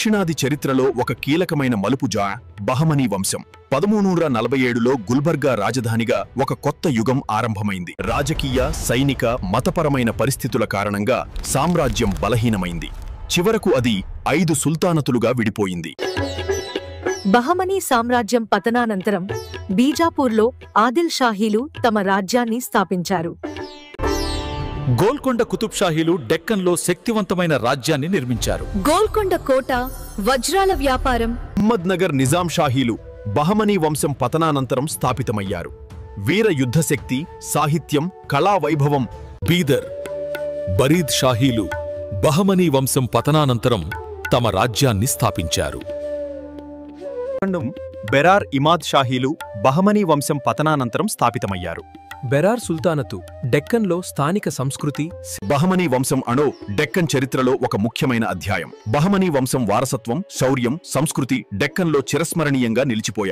దక్షిణాది చరిత్రలో ఒక కీలకమైన మలుపు బహమనీ వంశం 1347లో గుల్బర్గా రాజధానిగా ఒక కొత్త యుగం ఆరంభమైంది. రాజకీయ, సైనిక, మతపరమైన పరిస్థితుల కారణంగా సామ్రాజ్యం బలహీనమైంది. చివరకు అది 5 సుల్తానతులుగా విడిపోయింది. బహమనీ సామ్రాజ్యం పతనానంతరం బీజాపూర్లో ఆదిల్ షాహీలు తమ రాజ్యాన్ని స్థాపించారు. గోల్కొండ కుతుబ్ షాహీలు డెక్కన్లో శక్తివంతమైన రాజ్యాన్ని నిర్మించారు. గోల్కొండ కోట, వజ్రాల వ్యాపారం. అహ్మద్నగర్ నిజాం షాహీలు బహమనీ వంశం పతనానంతరం స్థాపితమయ్యారు. వీర యుద్ధశక్తి, సాహిత్యం, కళా వైభవం. బీదర్, బరీద్ షాహీలు బహమనీ వంశం పతనానంతరం తమ రాజ్యాన్ని స్థాపించారు. బెరార్ ఇమాద్ షాహీలు బహమనీ వంశం పతనానంతరం స్థాపితమయ్యారు. బెరార్ సుల్తానతు డెక్కన్లో స్థానిక సంస్కృతి. బహమనీ వంశం డెక్కన్ చరిత్రలో ఒక ముఖ్యమైన అధ్యాయం. బహమనీ వంశం వారసత్వం, శౌర్యం, సంస్కృతి డెక్కన్లో చిరస్మరణీయంగా నిలిచిపోయాయి.